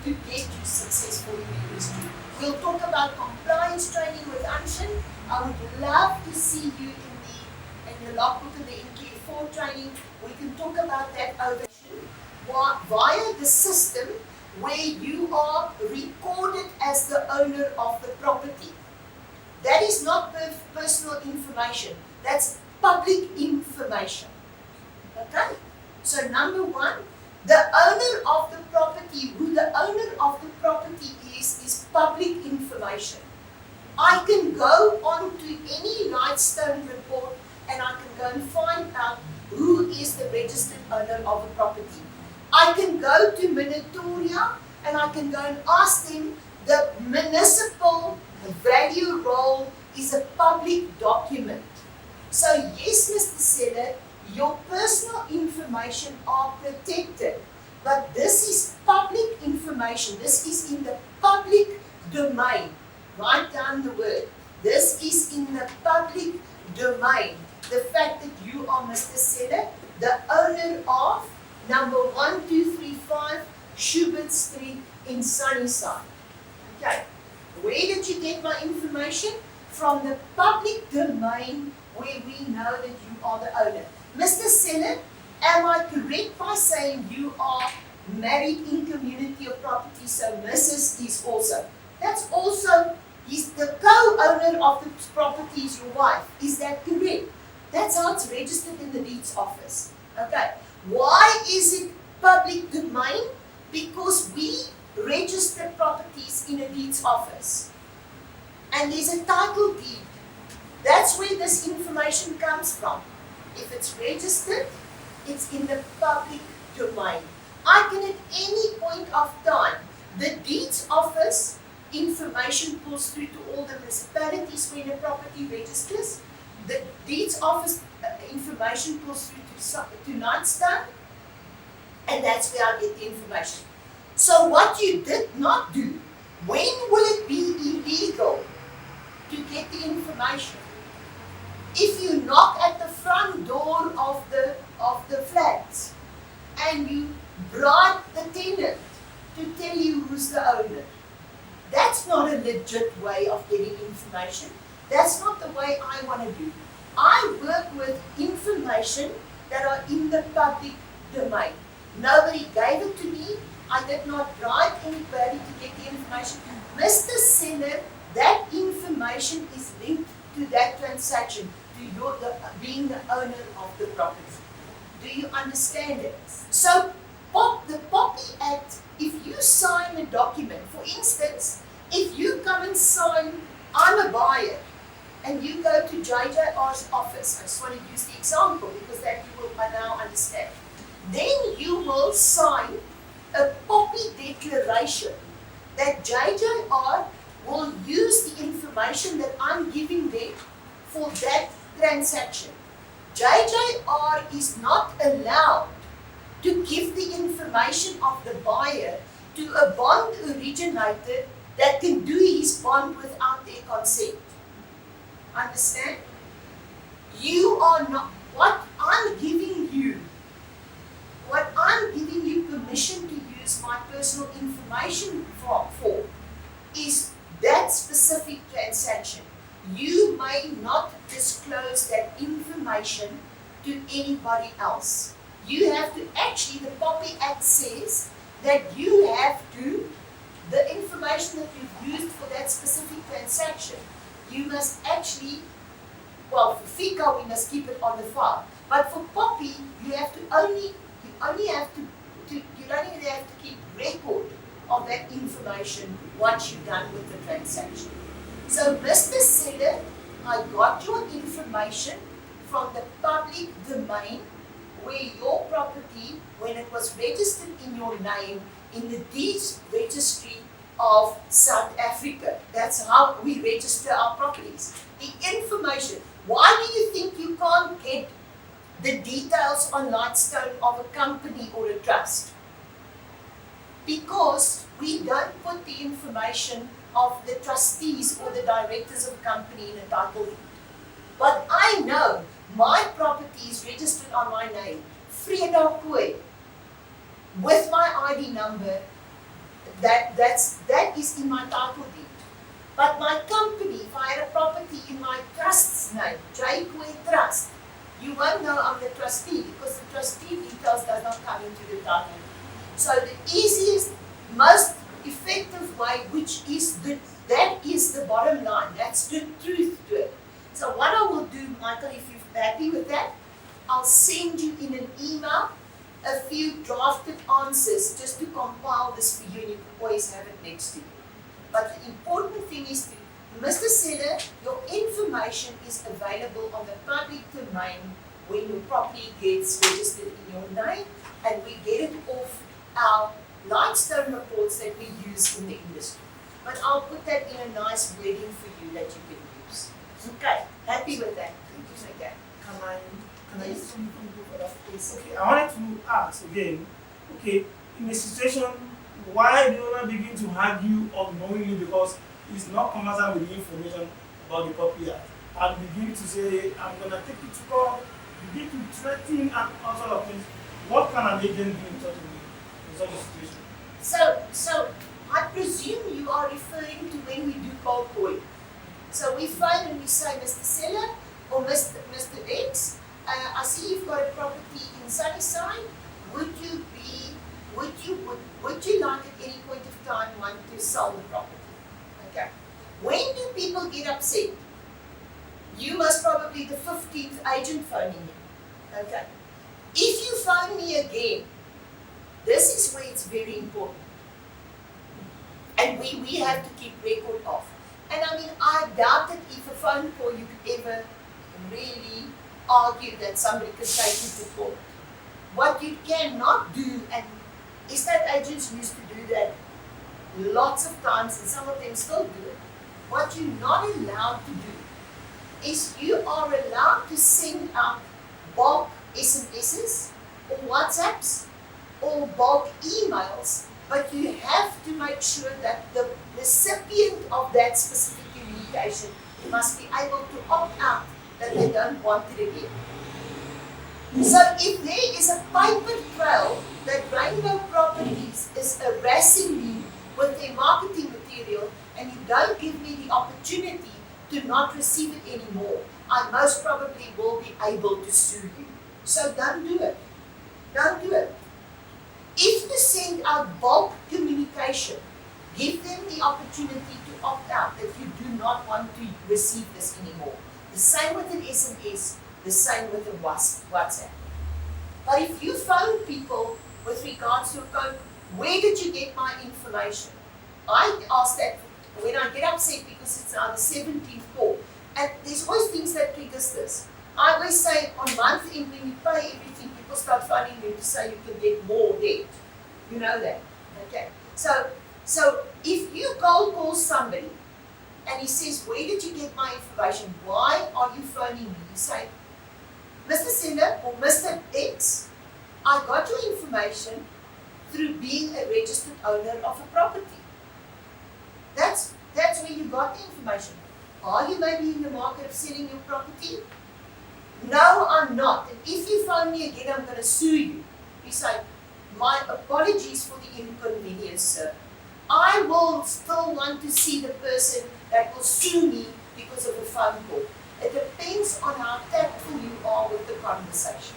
to get you successful in the industry. We'll talk about compliance training with Anshin. I would love to see you in the logbook and the NK4 training. We can talk about that over via the system where you are recorded as the owner of the property. That is not personal information. That's public information. Okay? So number one, the owner of the property, who the owner of the property is public information. I can go on to any Lightstone report and I can go and find out who is the registered owner of a property. I can go to Minatoria and I can go and ask them. The municipal value roll is a public document. So yes, Mr. Seller, your personal information are protected, but this is public information. This is in the public domain. Write down the word. This is in the public domain. The fact that you are Mr. Seller, the owner of number 1235 Schubert Street in Sunnyside. Okay, where did you get my information? From the public domain where we know that you are the owner. Mr. Seller, am I correct by saying you are married in community of property, so Mrs. is also? That's also, he's the co-owner of the property is your wife. Is that correct? That's how it's registered in the deeds office. Okay. Why is it public domain? Because we register properties in a deeds office. And there's a title deed. That's where this information comes from. If it's registered, it's in the public domain. I can at any point of time, the deeds office information pulls through to all the municipalities when a property registers. The deeds office information pulls through to Nightstone, and that's where I get the information. So what you did not do, when will it be illegal to get the information? If you knock at the front door of the flats and you bribe the tenant to tell you who's the owner, that's not a legit way of getting information. That's not the way I want to do. I work with information that are in the public domain. Nobody gave it to me. I did not bribe anybody to get the information. Mr. Seller, that information is linked to that transaction, to your being the owner of the property. Do you understand it? So, the Poppy Act, if you sign a document, for instance, if you come and sign, I'm a buyer, and you go to JJR's office, I just want to use the example because that you will now understand. Then you will sign a Poppy declaration that JJR will use the information that I'm giving them for that transaction. JJR is not allowed to give the information of the buyer to a bond originator that can do his bond without their consent. Understand? You are not, what I'm giving you permission to use my personal information for is that specific transaction. You may not disclose that information to anybody else. You have to actually, the POPI Act says that you have to, the information that you've used for that specific transaction, you must actually, well, for FICA we must keep it on the file. But for POPI, you don't even have to keep record of that information once you're done with the transaction. So, Mr. Seller, I got your information from the public domain where your property, when it was registered in your name in the deeds registry of South Africa. That's how we register our properties. The information. Why do you think you can't get the details on Lightstone of a company or a trust? Because we don't put the information of the trustees or the directors of a company in a title deed. But I know my property is registered on my name, Freda Kooij, with my ID number. That is in my title deed. But my company, if I had a property in my trust's name, J. Kooij Trust, you won't know I'm the trustee because the trustee details does not come into the title deed. So the easiest, most effective way, that is the bottom line. That's the truth to it. So what I will do, Michael, if you're happy with that, I'll send you in an email a few drafted answers just to compile this for you, and you can always have it next to you. But the important thing is to, Mr. Seller, your information is available on the public domain when your property gets registered in your name, and we get it off our Lightstone reports that we use in the industry. But I'll put that in a nice wording for you that you can use. Okay, happy with that? Okay. Can I use something for that? Yes. Okay, I wanted to ask again, okay, in a situation, why do you not begin to argue unknowingly because it's not conversant with the information about the property act, and begin to say, I'm going to take it to court, begin to threaten and all sort of things? What can an agent do in such a situation? So I presume you are referring to when we do cold calling. So we phone and we say, Mr. Seller or Mr. X, I see you've got a property in Sunnyside. Would you like at any point of time want to sell the property? Okay. When do people get upset? You must probably the 15th agent phoning you. Okay. If you phone me again, this is where it's very important. And we have to keep record of. And I mean, I doubt that if a phone call you could ever really argue that somebody could take you to court. What you cannot do, and estate agents used to do that lots of times, and some of them still do it. What you're not allowed to do is you are allowed to send out bulk SMSs or WhatsApps or bulk emails, but you have to make sure that the recipient of that specific communication must be able to opt out that they don't want it again. So if there is a paper trail that Rainbow Properties is harassing me with their marketing material and you don't give me the opportunity to not receive it anymore, I most probably will be able to sue you. So don't do it. Don't do it. If you send out bulk communication, give them the opportunity to opt out that you do not want to receive this anymore. The same with an SMS, the same with a WhatsApp. But if you phone people with regards to a code, where did you get my information? I ask that when I get upset because it's now the 17th call. And there's always things that triggers this. I always say on month end when you pay everything, people start phoning you to say you can get more debt. You know that. Okay. So if you cold call somebody and he says, where did you get my information? Why are you phoning me? You say, Mr. Seller or Mr. X, I got your information through being a registered owner of a property. That's where you got the information. Are you maybe in the market of selling your property? No, I'm not. And if you phone me again, I'm going to sue you. You say, my apologies for the inconvenience, sir. I will still want to see the person that will sue me because of a phone call. It depends on how tactful you are with the conversation.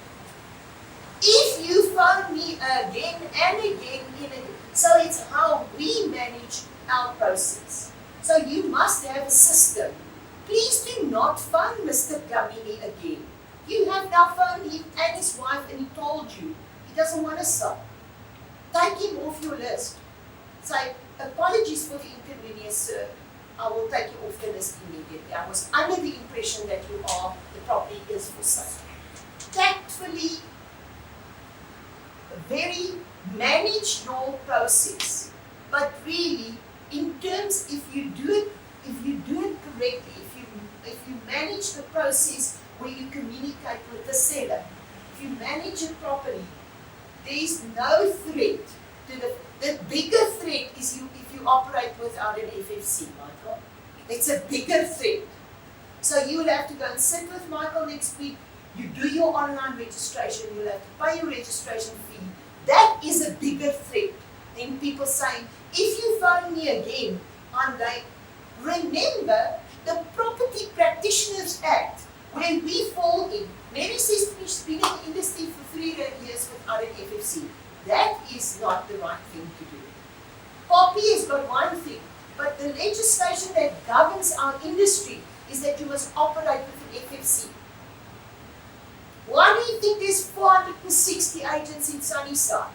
If you phone me again and again, so it's how we manage our process. So you must have a system. Please do not phone Mr. Gamini again. You have now phoned him and his wife and he told you he doesn't want to sell. Take him off your list. Say, apologies for the inconvenience, sir. I will take you off the list immediately. I was under the impression that the property is for sale. Tactfully, very manage your process. But really, in terms, if you do it correctly, if you manage the process where you communicate with the seller, if you manage it properly, there is no threat to the bigger threat is if you operate without an FFC, Michael. It's a bigger threat. So you will have to go and sit with Michael next week. You do your online registration. You'll have to pay your registration fee. That is a bigger threat than people saying, if you phone me again, I'm like, remember the Property Practitioners Act, where we fall in. Mary says to me, she's been in the industry for 3 years without an FFC. That is not the right thing to do. Poppy has got one thing, but the legislation that governs our industry is that you must operate with an FFC. Why do you think there's 460 agents in Sunnyside?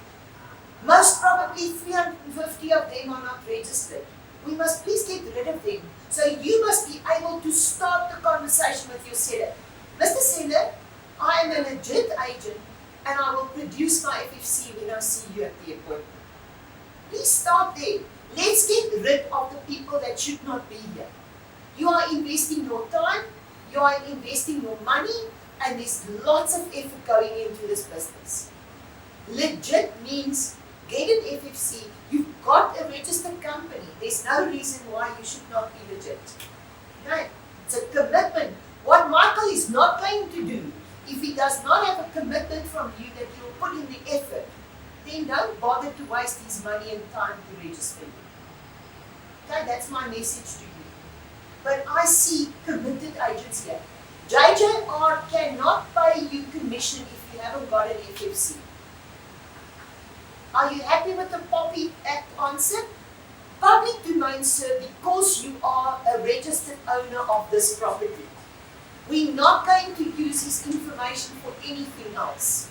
Most probably 350 of them are not registered. We must please get rid of them. So you must be able to start the conversation with your seller. Mr. Seller, I am a legit agent and I will produce my FFC when I see you at the appointment. Please start there. Let's get rid of the people that should not be here. You are investing your time, you are investing your money, and there's lots of effort going into this business. Legit means get an FFC, you've got a registered company. There's no reason why you should not be legit. Okay? It's a commitment. What Michael is not going to do, if he does not have a commitment from you that he will put in the effort, then don't bother to waste his money and time to register you. Okay, that's my message to you. But I see committed agents here. JJR cannot pay you commission if you haven't got an FFC. Are you happy with the Poppy Act answer? Public domain, sir, because you are a registered owner of this property. We're not going to use his information for anything else.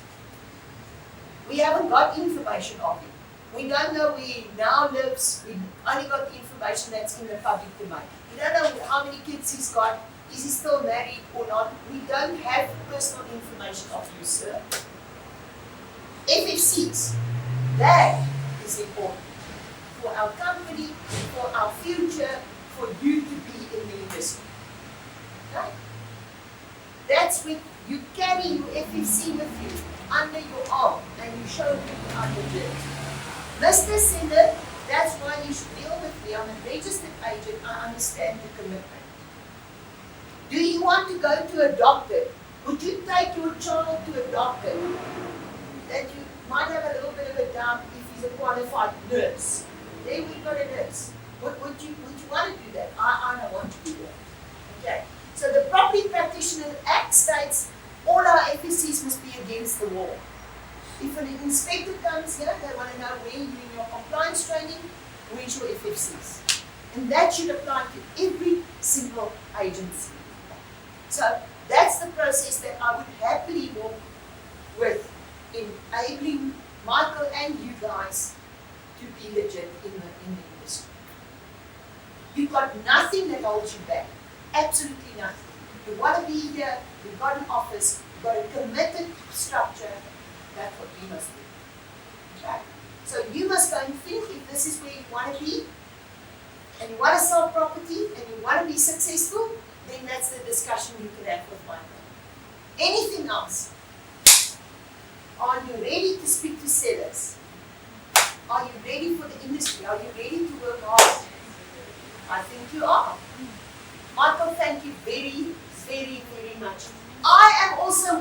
We haven't got information of him. We don't know where he now lives. We've only got the information that's in the public domain. We don't know how many kids he's got. Is he still married or not? We don't have personal information of you, sir. FFCs, that is important for our company, for our future, for you to be in the industry. Okay? That's when you carry your FFC with you under your arm and you show people how you do it. Mr. Seller, that's why you should deal with me. I'm a registered agent. I understand the commitment. Do you want to go to a doctor? Would you take your child to a doctor that you might have a little bit of a doubt if he's a qualified nurse? There we've got a nurse. Would you want to do that? I don't want to do that. Okay. So the Property Practitioner Act states all our FFCs must be against the law. If an inspector comes here, they want to know where you're in your compliance training, where's your FFCs? And that should apply to every single agency. So that's the process that I would happily walk with, enabling Michael and you guys to be legit in the industry. You've got nothing that holds you back. Absolutely nothing. You want to be here, you've got an office, you've got a committed structure, that's what we must do. Okay? So you must go and think if this is where you want to be. and you want to sell property, and you want to be successful, then that's the discussion you can have with Michael. Anything else? Are you ready to speak to sellers? Are you ready for the industry? Are you ready to work hard? I think you are. Michael, thank you very, very, very much. I am also